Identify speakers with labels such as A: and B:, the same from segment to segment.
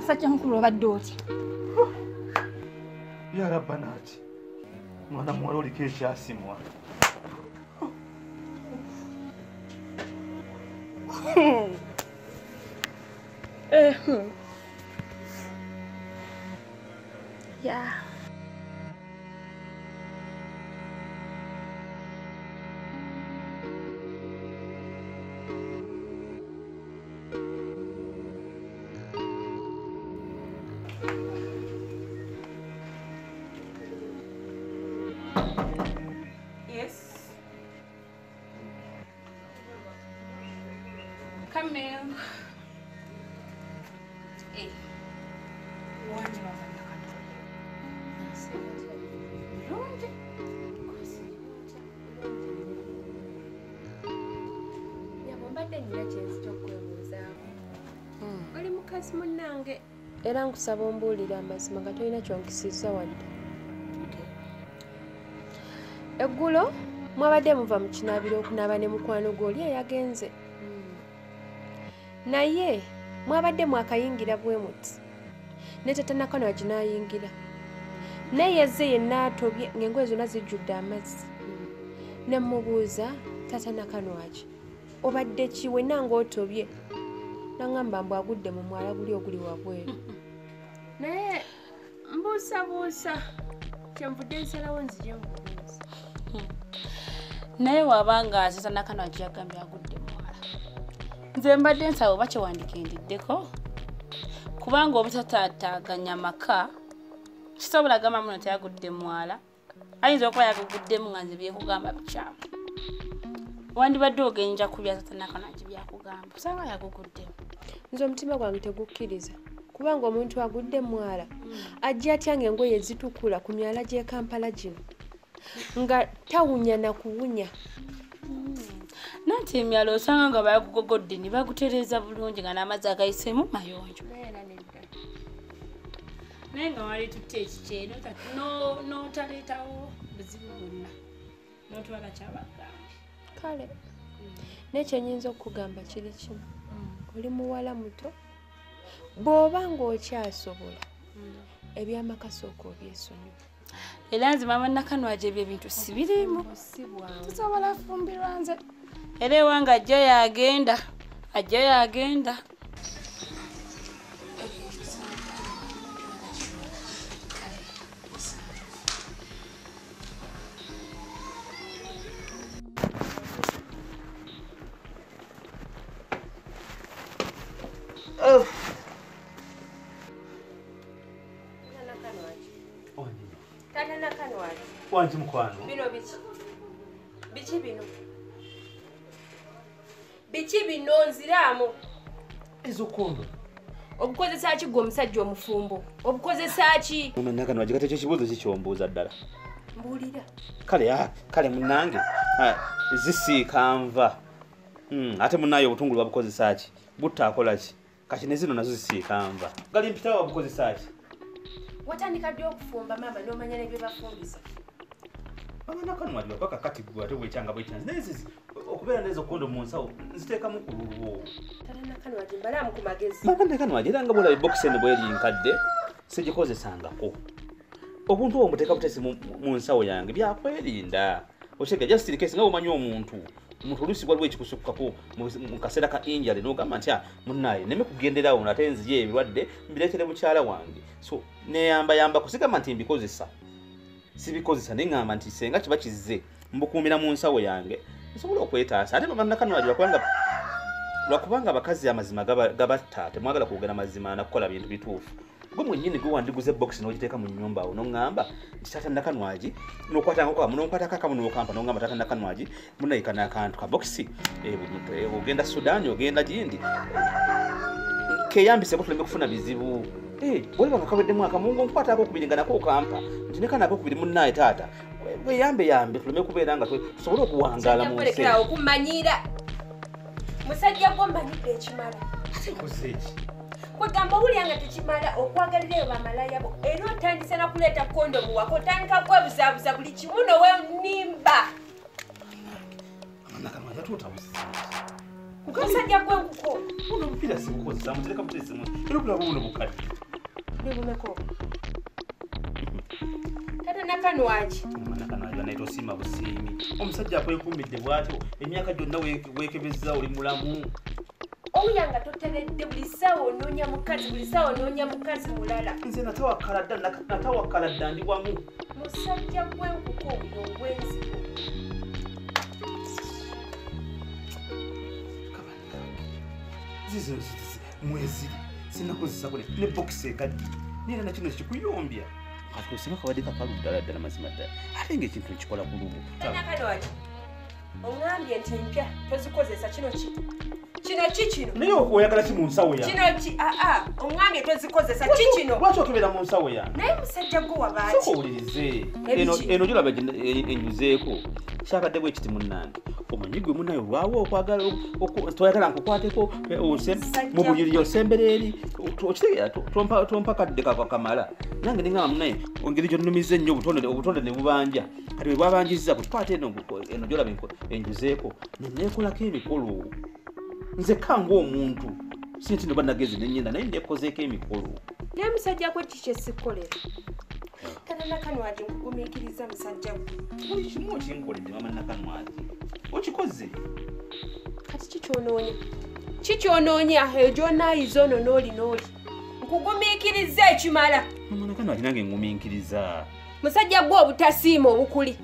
A: musajja mukulu obadde otya?
B: Ya Rabbanati. Mwana muwala oliko ekyasimwa.
A: Yeah.
C: Yes. Come in. Hey. Wanje wafanya Lonje.
D: Mbadde nina kyensi ky'okwebuuzaamu. Oli mukazi munnange era nkusaba ombuulire amazima nga tolina kyonkisizza wadde. Eggulo mwabadde muva mu kinaabiro okunaaba ne mukwano gwe oli eyagenze. Naye mwabadde mwakayingira bwe muti ne tata Nakanwagi n'ayingira. Naye yazze yenna atobye ng'engoye zonna zijjudde amazzi. Ne mmubuuza tata Nakanwagi obadde ki wenna ng'otobye? N'angamba mbu agudde mu mwala guli oguli wabweru. Naye mbuusabuusa kyenvudde nsalawo nzije mubuuza.
C: Naye wabanga tata Nakanwagi yagambye agudde mu mwala. Nze mbadde nsaba oba kyewandikendiddeko kubanga obutataataganya maka kisobola gamba muno teyagudde mu mwala. Ayinza okuba yaguguddemu nga nze byekugamba bikyamu. Wandibadde ogenja kubya tata Nakanwagi byakugamba. Osanga yaguguddemu.
D: Nze omutima gwange tegukkiriza kubanga omuntu agudde mwala ajja atya ng'engoye zitukula ku myala gy'e Kampala gino nga tawunya na kuwunya.
C: Nanti emyalo osanga nga bayagugogodde ne bagutereeza bulungi nga n'amazzi agayiseemu mayonjo. Naye nga wali tutte ekikyeno n'otaleetawo buzibu bwonna n'otwala kyabagambye.
D: Kale n'ekyenyinza okugamba kiri kimu. Oli muwala muto bw'oba ng'okyasobola ebyamaka sooka obyesonyiwa.
C: Era nze maama Nakanwagi ebyo ebintu sibiriimu. Tusobola fumbirwa nze. Era ewange ajja yagenda.
D: Tata Nakanwagi.
B: Wanji mukwano.
D: Bino biki? Biki bino? Biki bino nziraamu?
B: Ezo kondo.
D: Obukozesa ki gwe omusajja omufumbo? Obukozesa ki?
B: Mama Nakanwagi kati ekyo kibuuzo kikyombuuza ddala.
D: Mbuulira.
B: Kale munnange. Zisiika nva. Ate munnaye obutungulu babukozesa ki? Butta akola ki? Kati ne zino nazo zisiika nva. Gali mpita babukozesa ki?
D: Watandika ddi okufumba mama n'omanya n'ebyo bafumbisa?
B: Mama Nakanwagi bakaka kati gwe ate bwekyanga bwekyanzi. Naye okubeera n'ezo kondo mu nsawo nziteekamu ku lulwo.
D: Tata Nakanwagi mbalaamu ku magezi.
B: Mama Nakanwagi era nga bwolaba ebokisi eno bweri nkadde sigikozesangako. Obuntu obwo mbuteeka butesi mu nsawo yange byakwerinda. Okyega just in case nga omanyi omuntu oluusi waliwo ekikusukkako mu kaseera ka injury n'ogamba nti munnaye neme kugenderawo nate nzije ebirwadde mbireetere mukyala wange. So neyamba kusigamba nti mbikozesa. Sibikozesa naye ngamba nti senga kiba kizze mbukuumira mu nsawo yange nsobola okwetaasa. Ate Mama Nakanwagi lwakubanga abakazi amazima gabatta temwagala kwogera mazima nakukola bintu bituufu. Gwe mwennyini gwe wandiguze box n'ogiteeka mu nnyumba awo n'oŋŋamba nti Tata Nakanwagi n'okwatako akamu n'okampa n'oŋŋamba Tata Nakanwagi munayika n'akantu ka box ogenda Sudan ogenda gindi keyambise tuleme kufuna bizibu. Bwoleba nga kaweddemu akamungo nkwatako okubiri nga nako okampa nti nekanako okubiri munnaye taata weyambe tuleme kubeera nga tusobole okuwangaala mu nsi.
D: Okumanyira musajja gwo mmanyiddde ekimala. Kwegamba owulira nga tekimala okwagalira eyo bamalaya bo era otandise na kuleeta kondo mu wako otandika kwebuzaabuza buli kimu nowennimba. Musajja gwe nkuko
B: buno obupiira sibukozesa mutereka butesimu era obulabu buno bukadde.
D: Kuli bumeko. Tata nakanwaji.
B: Nakanwaji anaitwa Sima Busimi. Omusajja akwekuumidde bw'atyo emyaka gyonna weekebezza oli mulamu.
D: Ouyanga toteredde buli ssaawa onoonya mukazi buli ssaawa onoonya mukazi mulala.
B: Nze natawakkala dda ndi wamu.
D: Musajja gw'enkuko oyo ogw'enziko.
B: Zizo mwezi sinakozesa kule ne box ekaddi nera na kino kikuyombya ati osima kawadde kakalu ddala mazima ddala ate ng'ekintu ekikola ku lubu
D: nakanwaki ongambye nti mpya tozikozesa kino kino
B: naye oyagala ki mu nsawo yange
D: ongambye tozikozesa kino
B: lwaki okebera mu nsawo yange
D: naye musajja gwo wabaaki
B: owulirize eno gyolaba enjuzeeko kyakadde bwe kiti munnange omanyi gwe munnayo olwawo okwagala toyagala nkukwateko mu buliri osembera eri okitegeera tompa kadde kakamala nange ningamba munnaye engeri gyonnumiza ennyo obutonde ne bubanja kati bwe bwabanjizza kutukwata eno gyolaba enjuzeeko neneekolako emikolo nze kanga omuntu sinti no bannagezi nenyenda naye nekozeeko emikolo
D: naye musajja gwe kiki esikolera kana nakanwaji nkugumiikiriza musajja gwe
B: buli kimu okinkoledde mama nakanwaji okikoze
D: kati kikyonoonya eyo gyonaayiza ono n'oli nkugumiikiriza ekimala
B: mama nakanwaji nange ngumiikiriza
D: musajja gwe obutasiima obukuli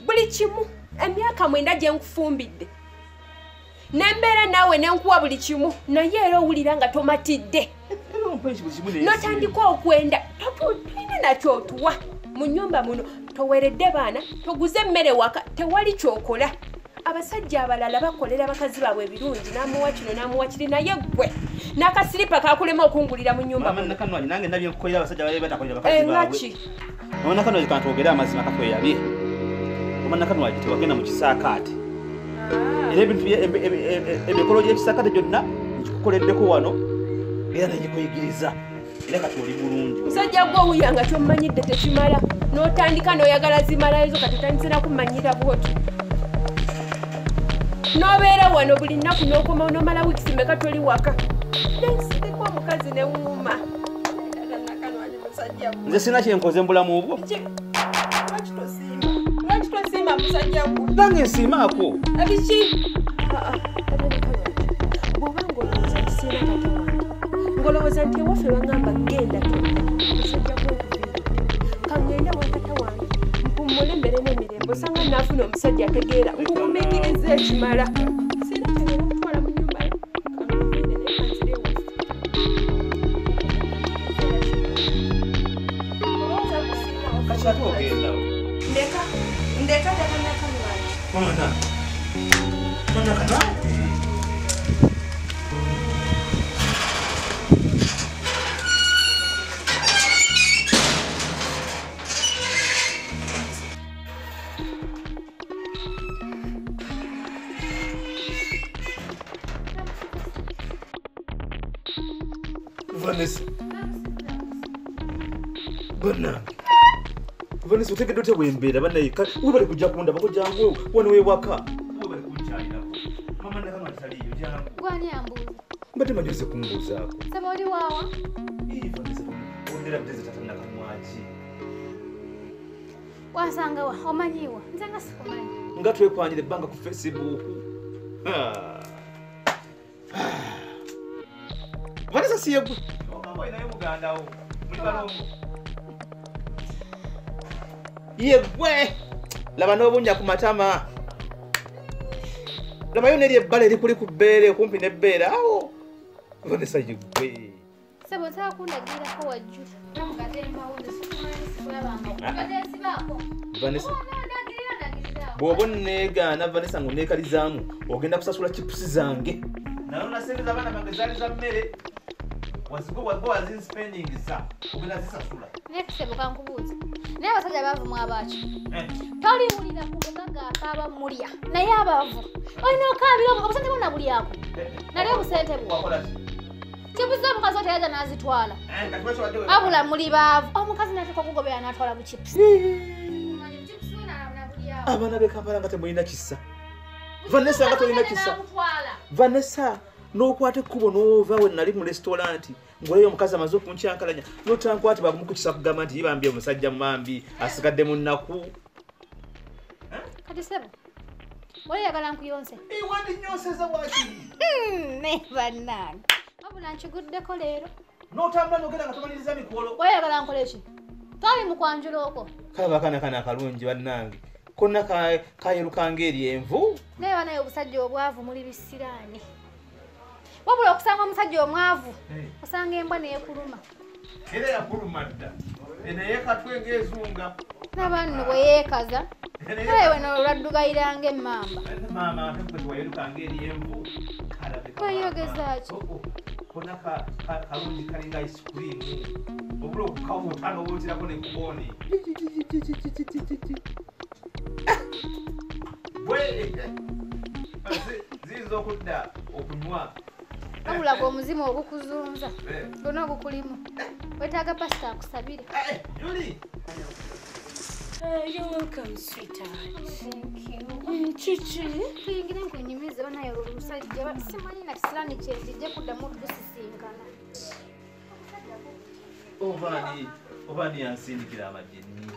D: buli kimu emyaka 9 gye nkufumbidde nembeera naawe nenkuwa buli kimu naye era owulira nga tomatidde notandika okwenda totulina nakyo otuwa mu nnyumba muno toweredde baana toguze emmere waka tewali kyokola abasajja abalala bakolera bakazi baabwe ebirungi namuwa kino namuwa kiri naye gwe n'akasiripa kakulema okungulira mu nnyumba
B: nange nabyenkukolera abasajja babe batakolera bakazi baabwe mama nakanwaji kantwogere amazima katweyabye mama nakanwaji tewagenda mu kisaakaate era ebintu emikolo gy'ekisaakaate gyonna nkikukoleddeko wano era nagikuyigiriza era kati oli bulungi
D: musajja gwe owuyanga kyomumanyidde tekimala n'otandika n'oyagala zimalayo zo kati otandisira kumanyira bwoti n'obeera wano buli nnaku n'okoma n'omala wiikisi mmeka toli waka nensireko omukazi ne wuuma
B: nze sina kyenkoze mu bulamu obwo
D: lwaki tosiima musajja gwe
B: nange nsiimaako
D: abiki bw'obanga olowooza nti siina tata wange ng'olowooza nti ewaffe bagamba genda musajja gwenkuvire kangende wa tata wange mpummule mbere n'emirembe osanga naafuna omusajja ategeera nkugumiikiriza ekimala siina tegera kutwala mu nnyumba yo kankuvire naye kanzire ewaffe olowooza kusiinawo
B: kati ate ogendawo
D: ndeka tata nakanwaji
B: mana nakanwaji Vanessa otegedde otya bwembeera bannaye webale kujja kundaba ko jangu wano wewaka webale kunkyalirako mama nakanwaji taliyo jangu
A: Gwani ambuzi.
B: mbadde majoze kumbuuzaako
A: Saba oli waawa?
B: Vanessa ondera buteze tata nakanwaji
A: Wasanga wa omanyiwa. Nze nga sikumanyi.
B: nga twekwanyira ebbanga ku Facebook Vanessa siye gwe ogamba inaye mugandawo muli balongo ye gwe laba n'obunya ku matama labayo neri ebbala eri kuli ku bbeere kumpi n'ebbeere awo Vanessa ye gwe
A: Saba nsaba kundagirako wajju. Namugate mawuzi sikumanyi sikulabanga. Kubateesi baako.
B: Vanessa
A: Ndagirira.
B: bw'oba onneegaana Vanessa ng'onneekalizaamu ogenda kusasula chipusi zange nayo nasente z'abaana bange zaali za mmere wazinspendingisa ogenda zisasula
A: Naye kisebo kankubuuza. Naye abasajja baavu abaki. Toliwulira ku bugagga akaaba mulya. Naye abavu. Olina okaabira obusente bwonna buli ako. Nali obusente bwo.
B: wakola ki
A: Chipusi omukazi oteyaza n'azitwala. Abula muli baavu. Omukazi n'ateeka okugobera n'atwala bu chipusi.
B: abaana be Kampala nga temulina kisa Vanessa nga tolina kisa Vanessa n'okwata ekkubo n'ova we nali mu restaurant ng'oleyo omukazi amaze okunkyankalanya n'otankwati bakumukukisa kugamba nti yibambye omusajja mumambi asigadde mu nnaku.
A: Kati sebo oyagala nkuyonse
B: wandinyonseza wakiri
A: ne bannange wabula nkiguddeko leero
B: n'otambula n'ogenda nga tomaliriza mikolo
A: oyagala nkole ki twali mu kwanjula okwo
B: kaba kana akalungi bannange konna kayerukanga eri envu
A: neeba naye obusajja obwavu muli bisiraani wabula okusanga omusajja omwavu osanga embwa neekuluma
B: era yakuluma dda naye katwenge ezunga
A: nabanno bwe yeekaza naye weno olwaddugayiranga emmamba
B: maama ate bwe wayerukanga eri envu
A: kweyogeza ki
B: konna kalungi kalinga isikurimu obula okukawuta n'obuutirako nekuboni ziyinza okudda okunywa
A: wabula gwe omuzimu ogukuzunza gonna ogukulimu wetaaga pasita akusabire.
B: Julie.
C: You're welcome, sweetheart. Thank you. Chichi.
A: Tuyingire nkunyumize banayo olusajja simanyi na kisirani kyenzijja kuddamu otusisinkana.
B: Obaani yansindikira amajeni.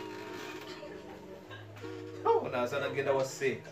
B: Naasana genda waseeka.